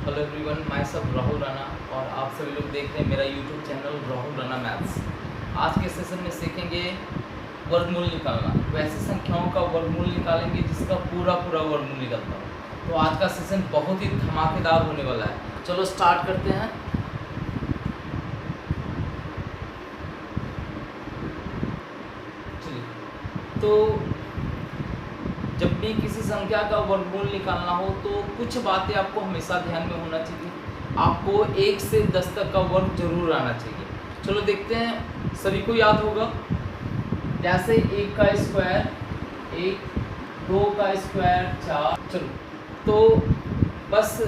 Hello everyone, मैं सब राहुल राणा और आप सभी लोग देख रहे हैं मेरा YouTube channel Rahul Rana maths. आज के सेशन में सीखेंगे वर्गमूल निकालना। वैसी संख्याओं का वर्गमूल निकालेंगे जिसका पूरा वर्गमूल निकलता हो। तो आज का सेशन बहुत ही धमाकेदार होने वाला है। चलो स्टार्ट करते हैं। चलिए, तो जब भी किसी संख्या का वर्गमूल निकालना हो तो कुछ बातें आपको हमेशा ध्यान में होना चाहिए। आपको 1 से 10 तक का वर्ग जरूर आना चाहिए। चलो देखते हैं, सभी को याद होगा। जैसे 1 का स्क्वायर 1, 2 का स्क्वायर 4। चलो, तो बस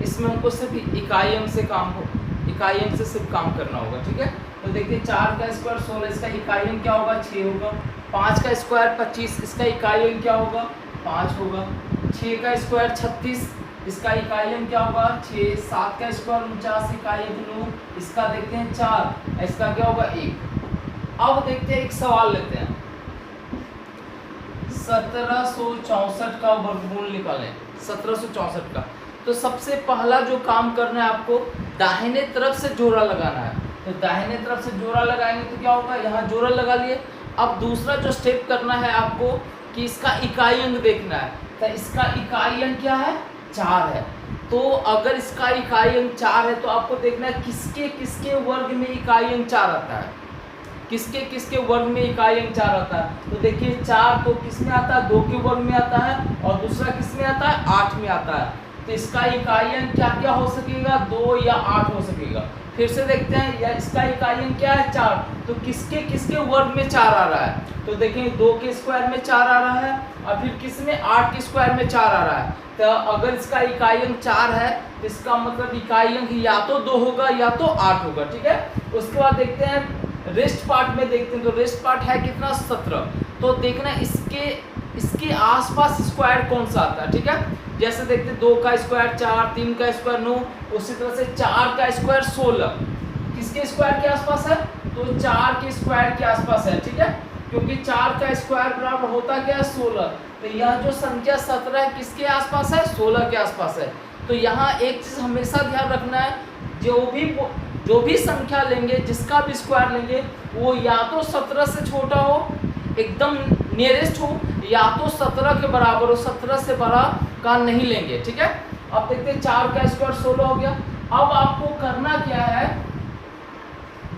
इसमें हमको सिर्फ इकाई अंक से सिर्फ काम करना होगा। ठीक है, तो देखिए 4 का स्क्वायर 16, इसका इकाई अंक क्या होगा? 6 होगा। 5 का स्क्वायर 25, इसका इकाई अंक क्या होगा? 5 होगा। 6 का स्क्वायर 36, इसका इकाई अंक क्या होगा? 6। 7 का स्क्वायर 49, इकाई अंक 9, इसका देखते हैं 4, इसका क्या होगा? 1। अब देखते हैं, एक सवाल लेते हैं। 1764 का वर्गमूल निकालें। 1764 का, तो सबसे पहला जो काम करना है आपको, दाहिने तरफ से जोड़ा लगाना है। तो दाहिने तरफ से जोड़ा लगाएंगे तो क्या होगा? यहाँ जोड़ा लगा लिए। अब दूसरा जो स्टेप करना है आपको कि इसका इकाई अंक देखना है। तो इसका इकाई अंक क्या है? 4 है। तो अगर इसका इकाई अंक 4 है तो आपको देखना है किसके किसके वर्ग में इकाई अंक 4 आता है। किसके किसके वर्ग में इकाई अंक 4 आता है? तो देखिए 4 तो किस में आता है? 2 के वर्ग में आता है, और दूसरा किस में आता है? 8 में आता है। तो इसका इकाई अंक क्या क्या हो सकेगा? 2 या 8 हो सकेगा। फिर से देखते हैं, या इसका इकाई अंक क्या है? 4। तो किसके किसके वर्ग में 4 आ रहा है? तो देखेंगे 2 के स्क्वायर में 4 आ रहा है, और फिर किस में? 8 के स्क्वायर में 4 आ रहा है। तो अगर इसका इकाई अंक 4 है तो इसका मतलब इकाई अंक या तो 2 होगा या तो 8 होगा। ठीक है, उसके बाद देखते हैं रेस्ट पार्ट में। देखते हैं तो रेस्ट पार्ट है कितना? 17। तो देखना इसके आसपास स्क्वायर कौन सा आता है। ठीक है, जैसे देखते हैं 2 का स्क्वायर 4, 3 का स्क्वायर 9, उसी तरह से 4 का स्क्वायर 16 किसके स्क्वायर के आसपास है? तो 4 के स्क्वायर के आसपास है। ठीक है, क्योंकि 4 का स्क्वायर बराबर होता क्या है? 16। तो यह जो संख्या 17 है किसके आसपास है? 16 के आसपास है। तो यहाँ एक चीज हमेशा ध्यान रखना है, जो भी संख्या लेंगे, जिसका भी स्क्वायर लेंगे, वो या तो 17 से छोटा हो, एकदम नियरेस्ट हो, या तो 17 के बराबर हो। 17 से बड़ा का नहीं लेंगे। ठीक है, अब देखते हैं 4 का स्क्वायर 16 हो गया। अब आपको करना क्या है,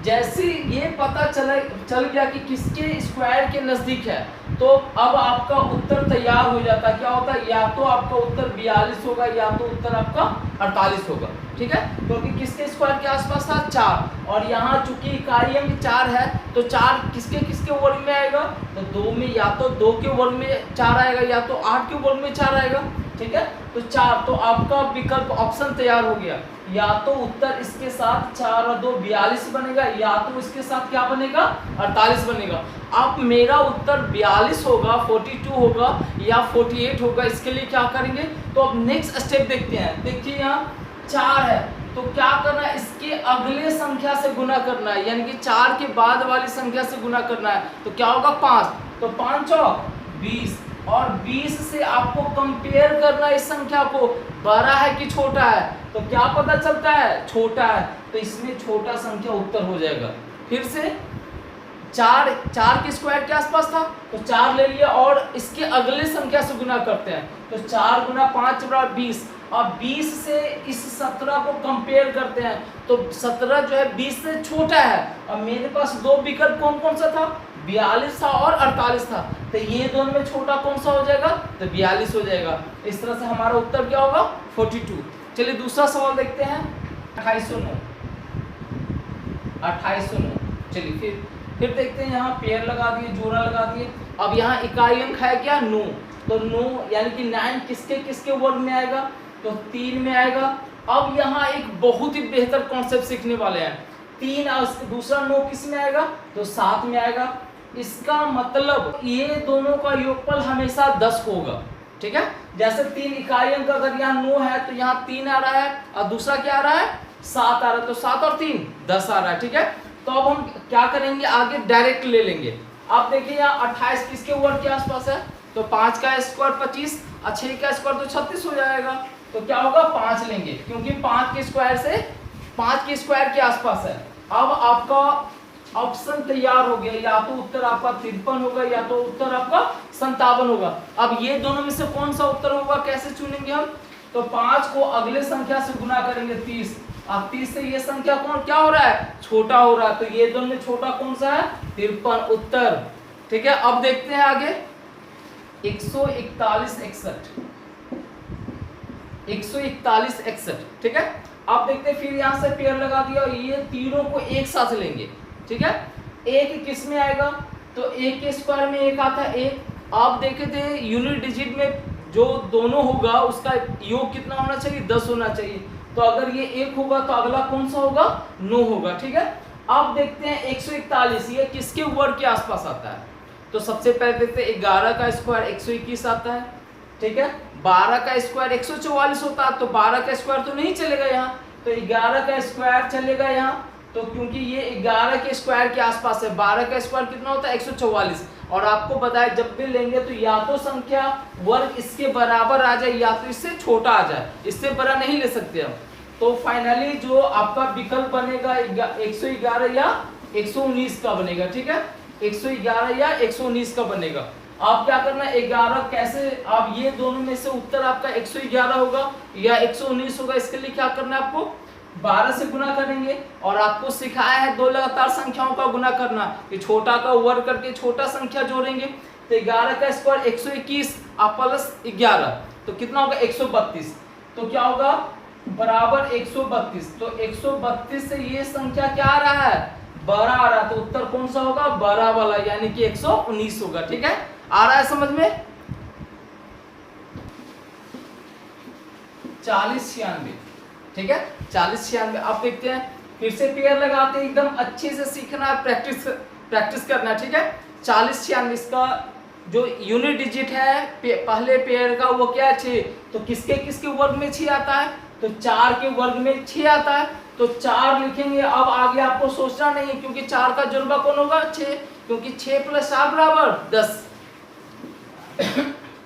जैसे ये पता चल गया कि किसके स्क्वायर के नजदीक है, तो अब आपका उत्तर तैयार हो जाता है। क्या होता है? या तो आपका उत्तर 42 होगा या तो उत्तर आपका 48 होगा। ठीक है, क्योंकि किसके स्क्वायर के आसपास था? 4। और यहाँ चूंकि इकाई अंक 4 है तो 4 किसके किसके वर्ग में आएगा? तो 2 में, या तो 2 के वर्ग में 4 आएगा या तो 8 के वर्ग में 4 आएगा। ठीक है, तो 4, तो आपका विकल्प ऑप्शन तैयार हो गया। या तो उत्तर इसके साथ 4 और 2 42 बनेगा, या तो इसके साथ क्या बनेगा? 48 बनेगा। अब मेरा उत्तर 42 होगा, 42 होगा या 48 होगा। इसके लिए क्या करेंगे? तो अब नेक्स्ट स्टेप देखते हैं। देखिए यहाँ 4 है तो क्या करना है? इसके अगले संख्या से गुना करना है, यानी कि 4 के बाद वाली संख्या से गुना करना है। तो क्या होगा? 5। तो 5 और 20, और 20 से आपको कंपेयर करना है इस संख्या को, बड़ा है कि छोटा है। तो क्या पता चलता है? छोटा है। तो इसमें छोटा संख्या उत्तर हो जाएगा। फिर से 4 के स्क्वायर के आसपास था तो 4 ले लिया, और इसके अगले संख्या से गुना करते हैं। तो 4 गुना 5 बराबर 20। अब 20 से इस 17 को कंपेयर करते हैं, तो 17 जो है 20 से छोटा है। अब मेरे पास दो विकल्प कौन कौन सा था? 42 था और 48 था। तो ये दोनों में छोटा कौन सा हो जाएगा? तो 42 हो जाएगा। इस तरह से हमारा उत्तर क्या होगा? 42। चलिए दूसरा सवाल देखते हैं। 2809। चलिए फिर देखते हैं, यहाँ पेयर लगा दिए, जोड़ा लगा दिए। अब यहाँ इकाई अंक है क्या? 9। तो 9 यानी कि 9 किसके किसके वर्ग में आएगा? तो 3 में आएगा। अब यहाँ एक बहुत ही बेहतर कॉन्सेप्ट सीखने वाले हैं। 3 और दूसरा 9 किस में आएगा? तो 7 में आएगा। इसका मतलब ये दोनों का योगफल हमेशा 10 होगा। ठीक है, जैसे 3 इकाई अंक अगर यहाँ 9 है तो यहाँ 3 आ रहा है, और दूसरा क्या आ रहा है? 7 आ रहा है। तो 7 और 3 10 आ रहा है। ठीक है, तो अब हम क्या करेंगे? आगे डायरेक्ट ले लेंगे। आप देखिए यहाँ 28 किसके वर्ग के आसपास है? तो 5 का स्क्वायर 25, और 6 का स्क्वायर तो 36 हो जाएगा। तो क्या होगा 5 लेंगे, क्योंकि 5 के स्क्वायर से 5 के स्क्वायर के आसपास है। अब आपका ऑप्शन तैयार हो गया, या तो उत्तर आपका 53 होगा या तो उत्तर आपका 57 होगा। अब ये दोनों में से कौन सा उत्तर होगा, कैसे चुनेंगे हम, तो 5 को अगले संख्या से गुना करेंगे 30। अब 30 से ये संख्या कौन क्या हो रहा है, छोटा हो रहा है, तो ये दोनों में छोटा कौन सा है, 53 उत्तर। ठीक है, अब देखते हैं आगे 141 61। ठीक है, अब देखते हैं, फिर यहाँ से पेयर लगा दिया और ये तीनों को एक साथ लेंगे। ठीक है, एक किस में आएगा, तो एक के स्क्वायर में एक आता है एक। आप देखे थे यूनिट डिजिट में जो दोनों होगा उसका योग कितना होना चाहिए, 10 होना चाहिए। तो अगर ये 1 होगा तो अगला कौन सा होगा, 9 होगा। ठीक है, अब देखते हैं 141 ये किसके वर्ग के आसपास आता है। तो सबसे पहले देखते हैं 11 का स्क्वायर 121 आता है। ठीक है, 12 का स्क्वायर 144 होता है, तो 12 का स्क्वायर तो नहीं चलेगा यहाँ, तो 11 का स्क्वायर चलेगा यहाँ। तो क्योंकि ये 11 के स्क्वायर के आसपास है, 12 का स्क्वायर कितना होता है 144। और आपको बताया जब भी लेंगे तो या तो संख्या वर्ग इसके बराबर आ जाए या तो इससे छोटा आ जाए, इससे बड़ा नहीं ले सकते हम। तो फाइनली जो आपका विकल्प बनेगा 111 या 119 का बनेगा। ठीक है, 111 या 119 का बनेगा। आप क्या करना है, 11 कैसे, आप ये दोनों में से उत्तर आपका 111 होगा या 119 होगा, इसके लिए क्या करना है आपको 12 से गुना करेंगे। और आपको सिखाया है 2 लगातार संख्याओं का गुना करना, कि छोटा का वर्ग करके छोटा संख्या जोड़ेंगे। तो 11 का स्क्वायर 121 आप प्लस 11 तो कितना होगा 132। तो क्या होगा बराबर 132। तो 132 से ये संख्या क्या आ रहा है, 12 आ रहा है, तो उत्तर कौन सा होगा, 12 वाला, यानी कि 119 होगा। ठीक है, आ रहा है समझ में। 4096। ठीक है, 4096। अब देखते हैं, फिर से पेयर लगाते हैं, एकदम अच्छे से सीखना है, प्रैक्टिस करना है। ठीक है, 4096 इसका जो यूनिट डिजिट है पहले पेयर का वो क्या है 6। तो किसके किसके वर्ग में 6 आता है, तो 4 के वर्ग में 6 आता है, तो 4 लिखेंगे। अब आगे आपको सोचना नहीं है, क्योंकि 4 का जोड़वा कौन होगा 6, क्योंकि 6 + 4 बराबर 10।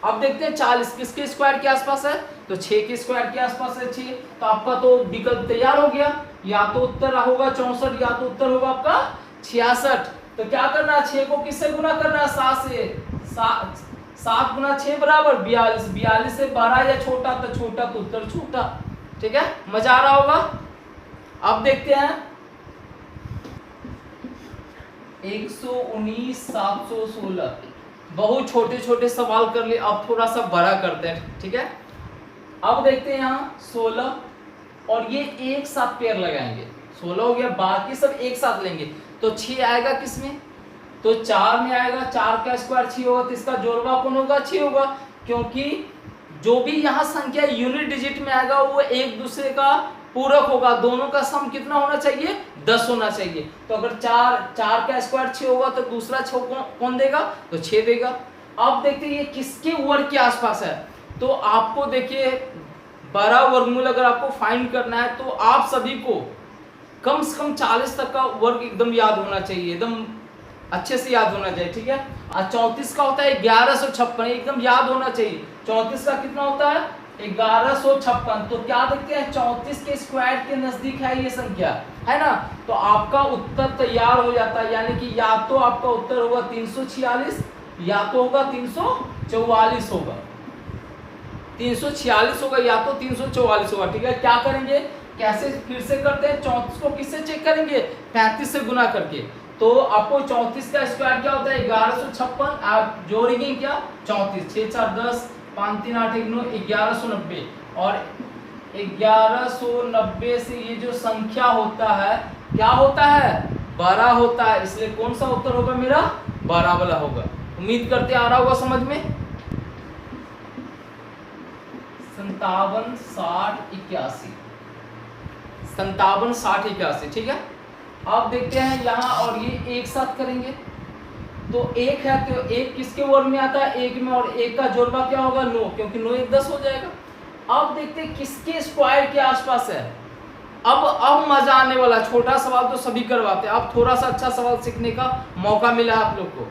अब देखते हैं 40 किसके स्क्वायर के आसपास है, तो 6 के स्क्वायर के आसपास है 6। तो आपका तो विकल्प तैयार हो गया, या तो उत्तर होगा 64 या तो उत्तर होगा आपका 66। तो क्या करना है, 6 को किससे गुना करना है, 7 से। 7 गुना 6 बराबर 42। 42 से बड़ा या छोटा, तो छोटा तो उत्तर छोटा। ठीक है, मजा आ रहा होगा। अब देखते हैं 119 716। बहुत छोटे छोटे सवाल कर लिए, अब थोड़ा सा बड़ा करते हैं। ठीक है, अब देखते हैं यहाँ 16 और ये एक साथ पेयर लगाएंगे। 16 हो गया, बाकी सब एक साथ लेंगे। तो 6 आएगा किसमें, तो 4 में आएगा। 4 का स्क्वायर 6 होगा, तो इसका जोड़वा कौन होगा 6 होगा, क्योंकि जो भी यहाँ संख्या यूनिट डिजिट में आएगा वो एक दूसरे का पूरक होगा। दोनों का सम कितना होना चाहिए, 10 होना चाहिए। तो अगर 4 का स्क्वायर 6 होगा तो दूसरा 6 कौन देगा, तो 6 देगा। अब देखते हैं ये किसके वर्ग के आसपास है। तो आपको देखिए 12 वर्गमूल अगर आपको फाइंड करना है तो आप सभी को कम से कम 40 तक का वर्ग एकदम याद होना चाहिए, एकदम अच्छे से याद होना चाहिए। ठीक है, और 34 का होता है 1156, एकदम याद होना चाहिए। 34 का कितना होता है 1156। तो क्या देखते हैं 34 के स्क्वायर के नजदीक है ये संख्या, है ना। तो आपका उत्तर तैयार हो जाता है, यानी कि या तो आपका उत्तर होगा 346 या तो होगा 344 होगा। 346 होगा या तो 344 होगा। ठीक है, क्या करेंगे, कैसे फिर से करते हैं, 34 को किससे चेक करेंगे, 35 से गुना करके। तो आपको 34 का स्क्वायर क्या होता है 1156, आप जोड़ेंगे क्या 34, 6 4 10, 5 3 8 1 9, 1190। और 1190 से ये जो संख्या होता है क्या होता है, 12 होता है, इसलिए कौन सा उत्तर होगा मेरा, 12 वाला होगा। उम्मीद करते आ रहा होगा समझ में। 57 60 81, 57 60 81। ठीक है, अब देखते हैं यहाँ, और ये एक साथ करेंगे। तो एक है तो एक किसके वर्ग में आता है, एक में, और एक का जोड़वा क्या होगा 9, क्योंकि 9 1 10 हो जाएगा। अब देखते हैं किसके स्क्वायर के आसपास है। अब मजा आने वाला, छोटा सवाल तो सभी करवाते हैं, अब थोड़ा सा अच्छा सवाल सीखने का मौका मिला आप लोग को।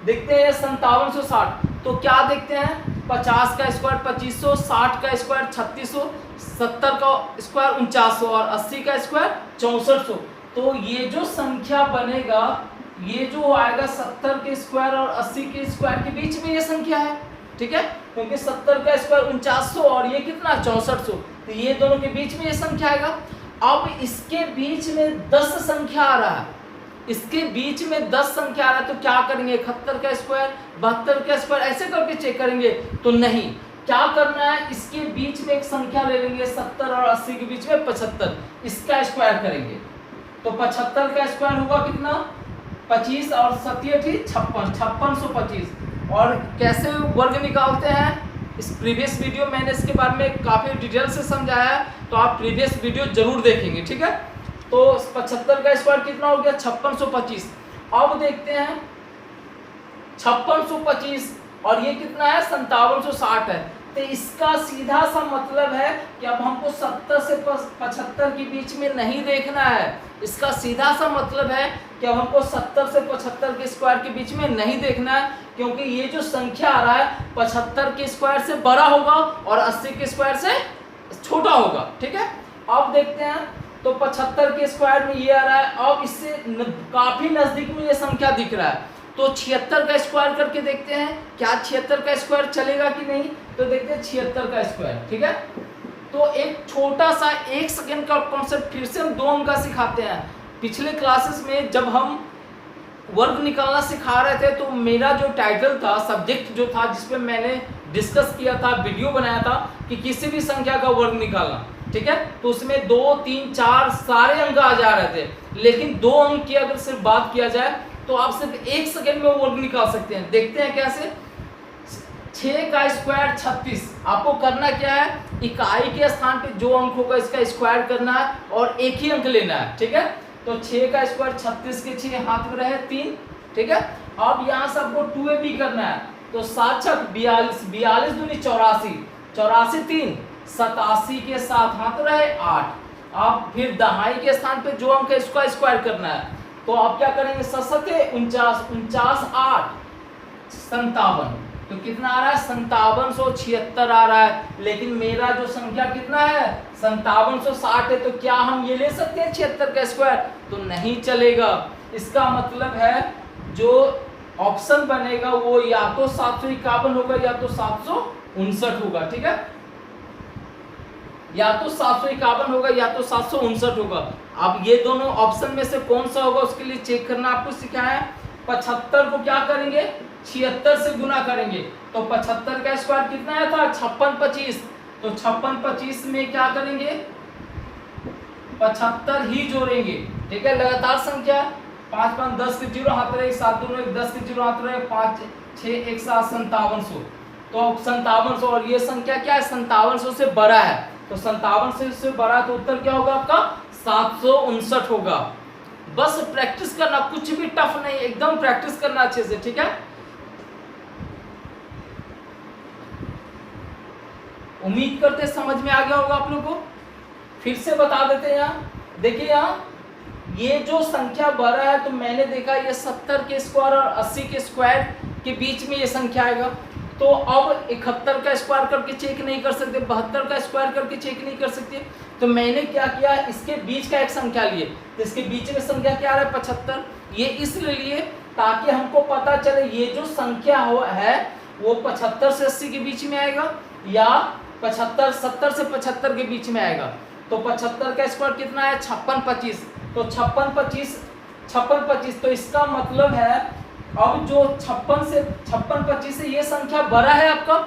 देखते हैं 5760। तो क्या देखते हैं 50 का स्क्वायर 2500, 60 का स्क्वायर 3600, 70 का स्क्वायर 4900 और 80 का स्क्वायर 6400। तो ये जो संख्या बनेगा, ये जो आएगा 70 के स्क्वायर और 80 के स्क्वायर के बीच में ये संख्या है, ठीक है, क्योंकि 70 का स्क्वायर 4900 और ये कितना 6400, तो ये दोनों के बीच में ये संख्या आएगा। अब इसके बीच में 10 संख्या आ रहा है, इसके बीच में 10 संख्या आ रहा है, तो क्या करेंगे 71 का स्क्वायर 72 का स्क्वायर ऐसे करके चेक करेंगे? तो नहीं, क्या करना है, इसके बीच में एक संख्या ले लेंगे 70 और 80 के बीच में 75, इसका स्क्वायर करेंगे तो 75 का स्क्वायर होगा कितना 25 और 57 56, 5625। और कैसे वर्ग निकालते हैं, इस प्रीवियस वीडियो मैंने इसके बारे में काफ़ी डिटेल से समझाया है, तो आप प्रीवियस वीडियो जरूर देखेंगे, ठीक है। तो 75 का स्क्वायर कितना हो गया 5625। अब देखते हैं 5625 और ये कितना है 5760 है, तो इसका सीधा सा मतलब है कि अब हमको 70 से 75 के बीच में नहीं देखना है। इसका सीधा सा मतलब है कि अब हमको 70 से 75 के स्क्वायर के बीच में नहीं देखना है, क्योंकि ये जो संख्या आ रहा है 75 के स्क्वायर से बड़ा होगा और 80 के स्क्वायर से छोटा होगा, ठीक है। अब देखते हैं तो 75 के स्क्वायर में ये आ रहा है, अब इससे काफी नजदीक में ये संख्या दिख रहा है, तो 76 का स्क्वायर करके देखते हैं क्या 76 का स्क्वायर चलेगा कि नहीं। तो देखते हैं 76 का स्क्वायर, ठीक है। तो एक छोटा सा 1 सेकेंड का कॉन्सेप्ट फिर से हम 2 अंक का सिखाते हैं। पिछले क्लासेस में जब हम वर्ग निकालना सिखा रहे थे तो मेरा जो टाइटल था, सब्जेक्ट जो था जिसपे मैंने डिस्कस किया था, वीडियो बनाया था कि किसी भी संख्या का वर्ग निकालना, ठीक है, तो उसमें 2 3 4 सारे अंक आ जा रहे थे, लेकिन 2 अंक की अगर सिर्फ बात किया जाए तो आप सिर्फ 1 सेकेंड में वर्ग निकाल सकते हैं। देखते हैं कैसे। 6 का स्क्वायर 36। आपको करना क्या है, इकाई के स्थान पे जो अंक होगा इसका स्क्वायर करना है और एक ही अंक लेना है, ठीक है। तो 6 का स्क्वायर 36 के 6 हाथ में रहे 3, ठीक है। अब यहाँ से आपको 2ab करना है, तो 7 छक 42, 42 दूनी 84, 84 3, 87 के 7 हाथ रहे 8। अब फिर दहाई के स्थान पे जो अंक है इसका स्क्वायर करना है, तो आप क्या करेंगे 7 49, 49 8 57, तो कितना आ रहा है 5776 आ रहा है। लेकिन मेरा जो संख्या कितना है 5760 है, तो क्या हम ये ले सकते हैं 76 का स्क्वायर? तो नहीं चलेगा। इसका मतलब है जो ऑप्शन बनेगा वो या तो 751 होगा या तो 759 होगा, ठीक है, या तो 751 होगा या तो 759 होगा। अब ये दोनों ऑप्शन में से कौन सा होगा उसके लिए चेक करना आपको सिखाया है। 75 को क्या करेंगे 76 से गुना करेंगे, तो 75 का स्क्वायर कितना आया था 56 25, तो 56 25 में क्या करेंगे 75 ही जोड़ेंगे, ठीक है। लगातार संख्या 5 5 10 के 0 हाथ रहे 7 2 1 10 के 0 हाथ रहे 5 6 1 7 5700, तो 5700 और ये संख्या क्या है 5700 से बड़ा है, तो 5700 से बड़ा तो उत्तर क्या होगा आपका 759 होगा। बस प्रैक्टिस करना, कुछ भी टफ नहीं, एकदम प्रैक्टिस करना अच्छे से, ठीक है। उम्मीद करते समझ में आ गया होगा आप लोगों को। फिर से बता देते हैं, यहाँ देखिए, यहाँ ये जो संख्या बड़ा है तो मैंने देखा ये 70 के स्क्वायर और 80 के स्क्वायर के बीच में ये संख्या आएगा। तो अब 71 का स्क्वायर करके चेक नहीं कर सकते, 72 का स्क्वायर करके चेक नहीं कर सकते, तो मैंने क्या किया इसके बीच का एक संख्या लिए, तो इसके बीच में संख्या क्या आ रहा है 75। ये इसलिए लिए ताकि हमको पता चले ये जो संख्या है वो 75 से 80 के बीच में आएगा या 70 से 75 के बीच में आएगा। तो 75 का स्क्वायर कितना है 56 25, तो 56 25, तो इसका मतलब है अब जो 56 25 से ये संख्या बड़ा है आपका,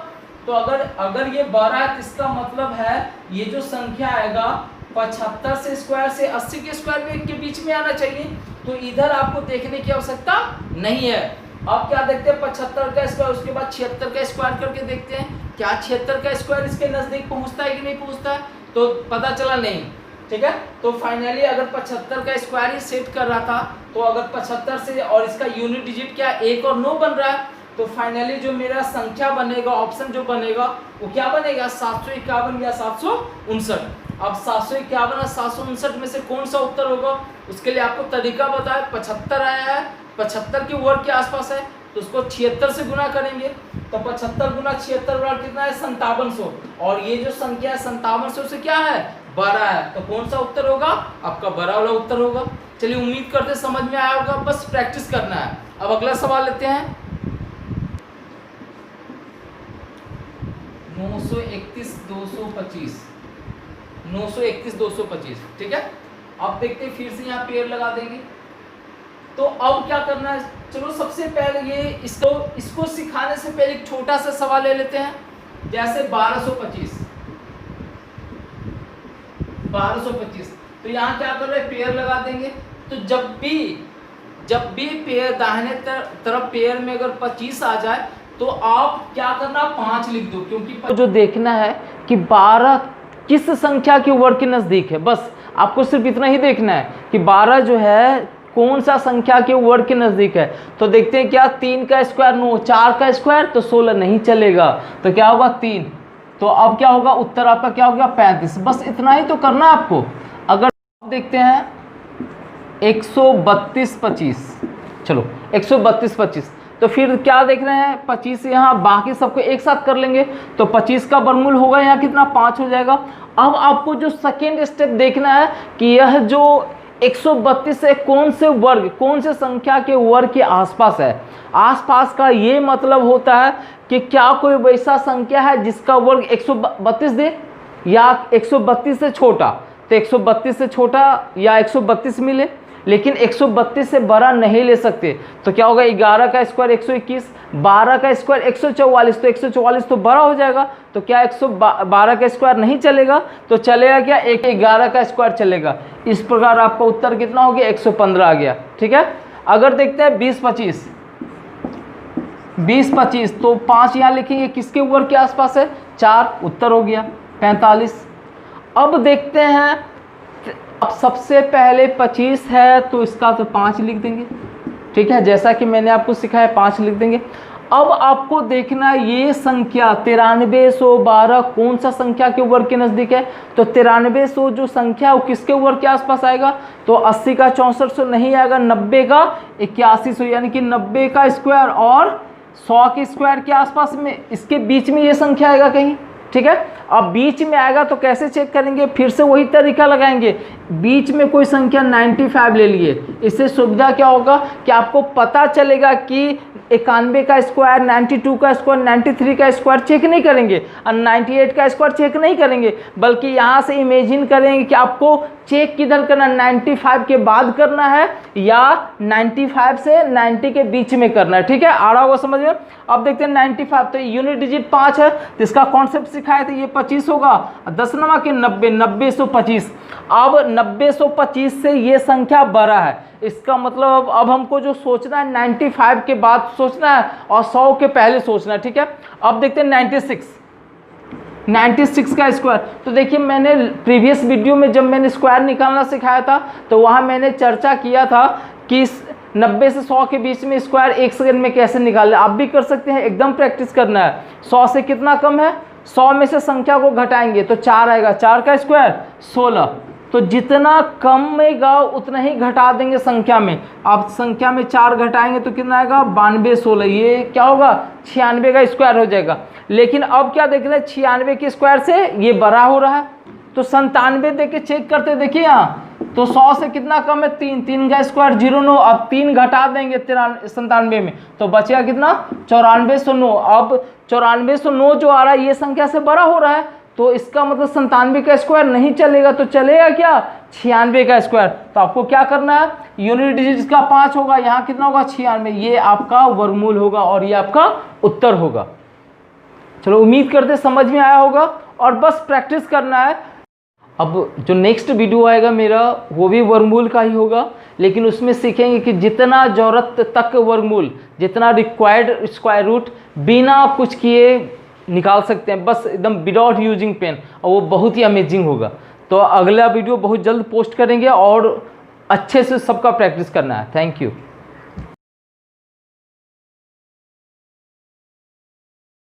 तो अगर ये बड़ा है तो इसका मतलब है ये जो संख्या आएगा 75 से स्क्वायर से 80 के स्क्वायर में के बीच में आना चाहिए, तो इधर आपको देखने की आवश्यकता नहीं है। अब क्या देखते हैं 75 का स्क्वायर, उसके बाद 76 का स्क्वायर करके देखते हैं क्या 76 का स्क्वायर इसके नजदीक पहुंचता है कि नहीं पहुंचता है, तो पता चला नहीं, ठीक है। तो फाइनली अगर 75 का स्क्वायर ही सेट कर रहा था, तो अगर 75 से और इसका यूनिट डिजिट क्या 1 और 9 बन रहा है, तो फाइनली जो मेरा संख्या बनेगा, ऑप्शन जो बनेगा वो क्या बनेगा 751 या 759। अब 751 और 759 में से कौन सा उत्तर होगा उसके लिए आपको तरीका बताया। 75 आया है, 75 के वर्ग के आसपास है, तो उसको 76 से गुना करेंगे, तो 75 गुना 76 बराबर कितना है 5700, और ये जो संख्या है 5700 से क्या है बड़ा है, तो कौन सा उत्तर होगा आपका बड़ा वाला उत्तर होगा। चलिए उम्मीद करते समझ में आया होगा, बस प्रैक्टिस करना है। अब अगला सवाल लेते हैं 931,225, 931,225, ठीक है। अब देखते हैं फिर से यहाँ पेयर लगा देंगे। तो अब क्या करना है, चलो सबसे पहले ये इसको सिखाने से पहले एक छोटा सा सवाल ले लेते हैं, जैसे 1225, तो यहाँ क्या कर रहे हैं पेयर लगा देंगे। तो जब भी पेयर दाहिने तरफ पेयर में अगर 25 आ जाए तो आप क्या करना 5 लिख दो, क्योंकि जो देखना है कि 12 किस संख्या के वर्ग के नजदीक है, बस आपको सिर्फ इतना ही देखना है कि 12 जो है कौन सा संख्या के वर्ग के नजदीक है। तो देखते हैं क्या 3 का स्क्वायर 9, 4 का स्क्वायर तो 16 नहीं चलेगा, तो क्या होगा 3। तो अब क्या होगा उत्तर आपका क्या हो गया 35। बस इतना ही तो करना है आपको। अगर देखते हैं 132,25, चलो 132,25, तो फिर क्या देख रहे हैं 25 यहाँ बाकी सबको एक साथ कर लेंगे, तो 25 का वर्गमूल होगा यहाँ कितना 5 हो जाएगा। अब आपको जो सेकेंड स्टेप देखना है कि यह जो 132 है कौन से संख्या के वर्ग के आसपास है। आसपास का ये मतलब होता है कि क्या कोई वैसा संख्या है जिसका वर्ग 132 दे या 132 से छोटा, तो 132 से छोटा या 132 मिले, लेकिन 132 से बड़ा नहीं ले सकते। तो क्या होगा 11 का स्क्वायर 121, 12 का स्क्वायर 144, तो 144 तो बड़ा हो जाएगा, तो क्या 112 का स्क्वायर नहीं चलेगा, तो चलेगा क्या 11 का स्क्वायर चलेगा। इस प्रकार आपका उत्तर कितना हो गया 115 आ गया, ठीक है। अगर देखते हैं 20-25, तो 5 यहाँ लिखेंगे किसके वर्ग के आसपास है 4, उत्तर हो गया 45। अब देखते हैं अब सबसे पहले 25 है तो इसका तो 5 लिख देंगे, ठीक है, जैसा कि मैंने आपको सिखाया 5 लिख देंगे। अब आपको देखना ये संख्या 9312 कौन सा संख्या के वर्ग के नज़दीक है, तो 9300 जो संख्या वो किसके वर्ग के आसपास आएगा, तो 80 का 6400 नहीं आएगा, 90 का 8100, यानी कि 90 का स्क्वायर और 100 के स्क्वायर के आसपास में इसके बीच में ये संख्या आएगा कहीं, ठीक है। अब बीच में आएगा तो कैसे चेक करेंगे, फिर से वही तरीका लगाएंगे। बीच में कोई संख्या 95 ले लिए, इससे सुविधा क्या होगा कि आपको पता चलेगा कि 91 का स्क्वायर, 92 का स्क्वायर, 93 का स्क्वायर चेक नहीं करेंगे और 98 का स्क्वायर चेक नहीं करेंगे, बल्कि यहाँ से इमेजिन करेंगे कि आपको चेक किधर करना, 95 के बाद करना है या 95 से 90 के बीच में करना है, ठीक है। आ रहा होगा समझ में। अब देखते हैं 95, तो यूनिट डिजिट 5 है, तो इसका कॉन्सेप्ट सिखाया था, ये 25 होगा, 10 नमा के 90, 90-125। अब 90-125 से ये संख्या बड़ा है, इसका मतलब अब हमको जो सोचना है 95 के बाद सोचना है और 100 के पहले सोचना है, ठीक है। अब देखते हैं 96 का स्क्वायर। तो देखिए मैंने प्रीवियस वीडियो में जब मैंने स्क्वायर निकालना सिखाया था तो वहाँ मैंने चर्चा किया था कि 90 से 100 के बीच में स्क्वायर 1 सेकंड में कैसे निकालें। आप भी कर सकते हैं, एकदम प्रैक्टिस करना है। 100 से कितना कम है, 100 में से संख्या को घटाएंगे तो 4 आएगा, 4 का स्क्वायर 16, तो जितना कम आएगा उतना ही घटा देंगे संख्या में। आप संख्या में 4 घटाएंगे तो कितना आएगा 92-16, ये क्या होगा 96 का स्क्वायर हो जाएगा। लेकिन अब क्या देख रहे हैं 96 के स्क्वायर से ये बड़ा हो रहा है, तो 97 दे के चेक करते देखिए यहाँ, तो 100 से कितना कम है 3, 3 का स्क्वायर 09, अब 3 घटा देंगे 97 में तो बचेगा कितना 9409। अब 9409 जो आ रहा है ये संख्या से बड़ा हो रहा है, तो इसका मतलब 97 का स्क्वायर नहीं चलेगा, तो चलेगा क्या 96 का स्क्वायर। तो आपको क्या करना है, यूनिट डिजिट इसका 5 होगा, यहाँ कितना होगा 96, ये आपका वर्गमूल होगा और ये आपका उत्तर होगा। चलो उम्मीद करते समझ में आया होगा और बस प्रैक्टिस करना है। अब जो नेक्स्ट वीडियो आएगा मेरा वो भी वर्गमूल का ही होगा, लेकिन उसमें सीखेंगे कि जितना ज़रूरत तक वर्गमूल, जितना रिक्वायर्ड स्क्वायर रूट बिना कुछ किए निकाल सकते हैं, बस एकदम विदाउट यूजिंग पेन, और वो बहुत ही अमेजिंग होगा। तो अगला वीडियो बहुत जल्द पोस्ट करेंगे और अच्छे से सबका प्रैक्टिस करना है। Thank you.